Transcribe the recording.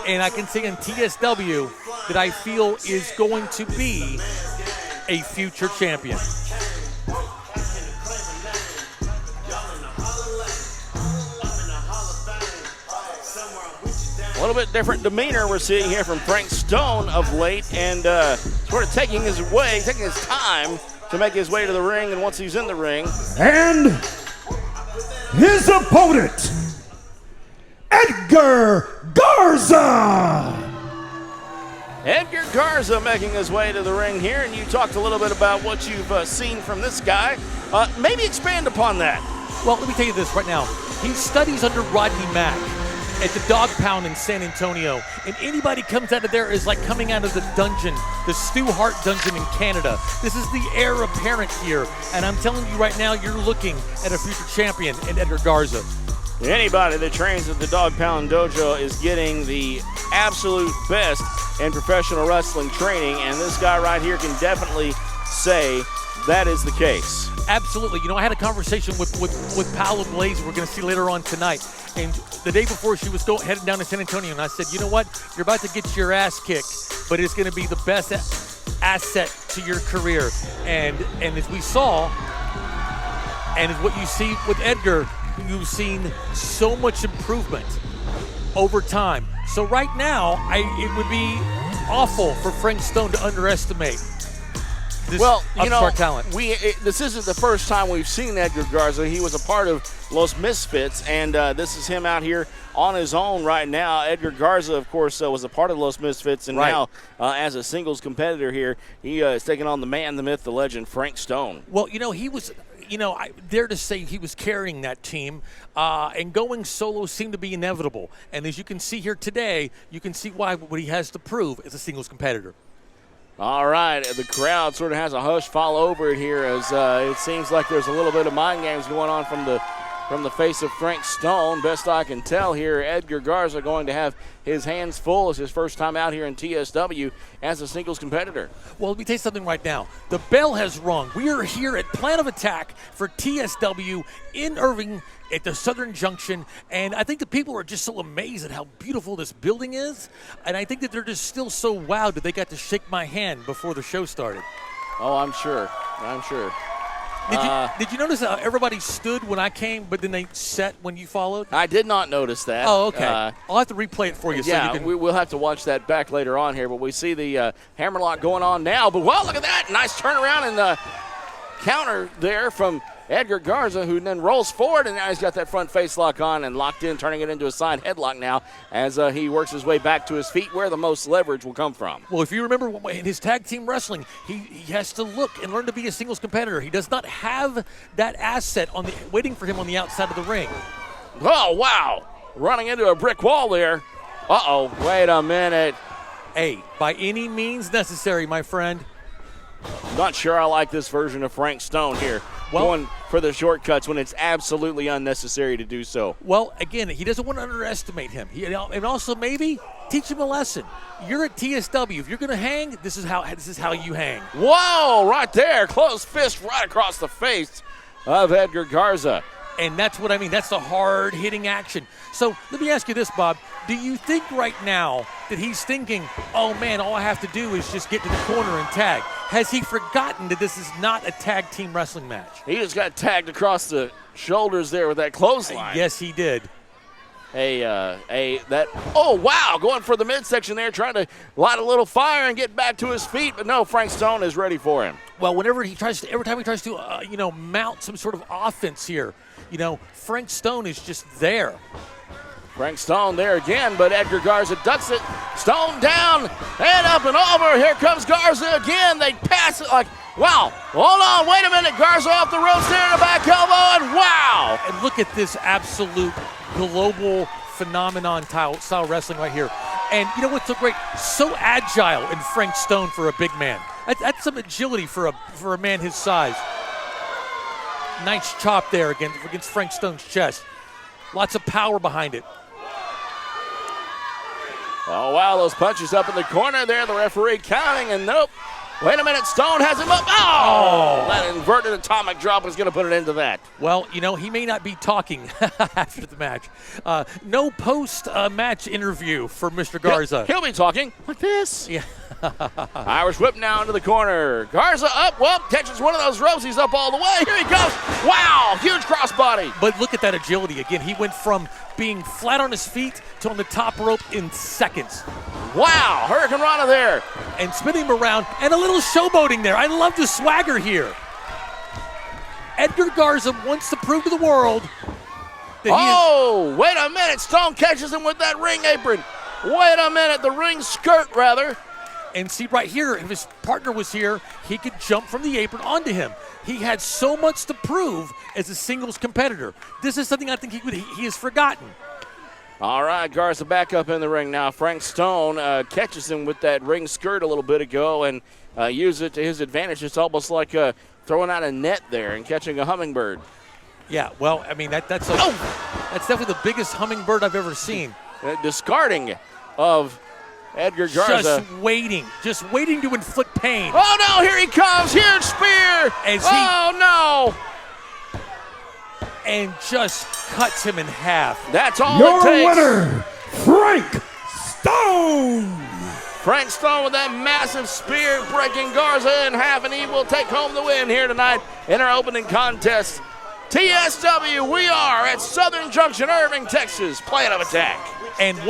And I can say in TSW that I feel is going to be a future champion. A little bit different demeanor we're seeing here from Frank Stone of late, and sort of taking his time to make his way to the ring, and once he's in the ring. And his opponent, Edgar Garza. Edgar Garza making his way to the ring here, and you talked a little bit about what you've seen from this guy. Maybe expand upon that. Well, let me tell you this right now. He studies under Rodney Mack at the Dog Pound in San Antonio, and anybody comes out of there is like coming out of the dungeon, the Stu Hart dungeon in Canada. This is the heir apparent here, and I'm telling you right now, you're looking at a future champion in Edgar Garza. Anybody that trains at the Dog Pound Dojo is getting the absolute best in professional wrestling training, and this guy right here can definitely say that is the case. Absolutely. You know, I had a conversation with Paola Blaze we're going to see later on tonight. And the day before she was heading down to San Antonio, and I said, you know what? You're about to get your ass kicked, but it's going to be the best asset to your career. And as we saw, and as what you see with Edgar, you've seen so much improvement over time. So right now, it would be awful for Frank Stone to underestimate this upstart talent. This isn't the first time we've seen Edgar Garza. He was a part of Los Misfits, and this is him out here on his own right now. Edgar Garza, of course, was a part of Los Misfits, and now as a singles competitor here, he is taking on the man, the myth, the legend, Frank Stone. Well, he was, I dare to say he was carrying that team, and going solo seemed to be inevitable. And as you can see here today, you can see what he has to prove as a singles competitor. All right, the crowd sort of has a hush fall over it here as it seems like there's a little bit of mind games going on from the face of Frank Stone. Best I can tell here, Edgar Garza going to have his hands full. It's his first time out here in TSW as a singles competitor. Well, let me tell you something right now. The bell has rung. We are here at Plan of Attack for TSW in Irving at the Southern Junction, and I think the people are just so amazed at how beautiful this building is, and I think that they're just still so wowed that they got to shake my hand before the show started. Oh, I'm sure. Did you notice how everybody stood when I came, but then they sat when you followed? I did not notice that. Oh, okay. I'll have to replay it for you. Yeah, so you can... we'll have to watch that back later on here, but we see the hammerlock going on now. But, wow, look at that. Nice turnaround and the counter there from Edgar Garza, who then rolls forward, and now he's got that front face lock on and locked in, turning it into a side headlock now as he works his way back to his feet where the most leverage will come from. Well, if you remember in his tag team wrestling, he has to look and learn to be a singles competitor. He does not have that asset waiting for him on the outside of the ring. Oh, wow. Running into a brick wall there. Uh-oh, wait a minute. Hey, by any means necessary, my friend. Not sure I like this version of Frank Stone here. Going for the shortcuts when it's absolutely unnecessary to do so. Well, again, he doesn't want to underestimate him. And also maybe teach him a lesson. You're at TSW. If you're going to hang, this is how you hang. Whoa, right there. Close fist right across the face of Edgar Garza. And that's what I mean. That's the hard-hitting action. So let me ask you this, Bob. Do you think right now that he's thinking, oh, man, all I have to do is just get to the corner and tag? Has he forgotten that this is not a tag team wrestling match? He just got tagged across the shoulders there with that clothesline. Yes, he did. Oh, wow, going for the midsection there, trying to light a little fire and get back to his feet, but no, Frank Stone is ready for him. Well, every time he tries to, mount some sort of offense here, Frank Stone is just there. Frank Stone there again, but Edgar Garza ducks it. Stone down and up and over. Here comes Garza again. They pass it like, wow. Hold on, wait a minute. Garza off the ropes there in a back elbow, and wow. And look at this absolute global phenomenon style wrestling right here. And you know what's so great? So agile in Frank Stone for a big man. That's some agility for a man his size. Nice chop there against Frank Stone's chest. Lots of power behind it. Oh, wow, those punches up in the corner there. The referee counting, and nope. Wait a minute, Stone has him up. Oh! That inverted atomic drop is going to put an end to that. Well, you know, he may not be talking after the match. No post-match interview for Mr. Garza. He'll be talking like this. Yeah. Irish whip now into the corner. Garza up, well, catches one of those ropes. He's up all the way. Here he goes. Wow, huge crossbody. But look at that agility. Again, he went from being flat on his feet to on the top rope in seconds. Wow, Hurricane Rana there. And spinning him around, and a little showboating there. I love the swagger here. Edgar Garza wants to prove to the world that wait a minute. Stone catches him with that ring apron. Wait a minute, the ring skirt, rather. And see right here, if his partner was here, he could jump from the apron onto him. He had so much to prove as a singles competitor. This is something I think he has forgotten. All right, Garza back up in the ring now. Frank Stone catches him with that ring skirt a little bit ago and uses it to his advantage. It's almost like throwing out a net there and catching a hummingbird. Yeah, well, I mean, that's definitely the biggest hummingbird I've ever seen. Discarding of Edgar Garza. Just waiting to inflict pain. Oh, no, here he comes. Huge spear. No. And just cuts him in half. That's all Your it takes. winner, Frank Stone. Frank Stone with that massive spear breaking Garza in half, and he will take home the win here tonight in our opening contest. TSW, we are at Southern Junction, Irving, Texas. Plan of attack. And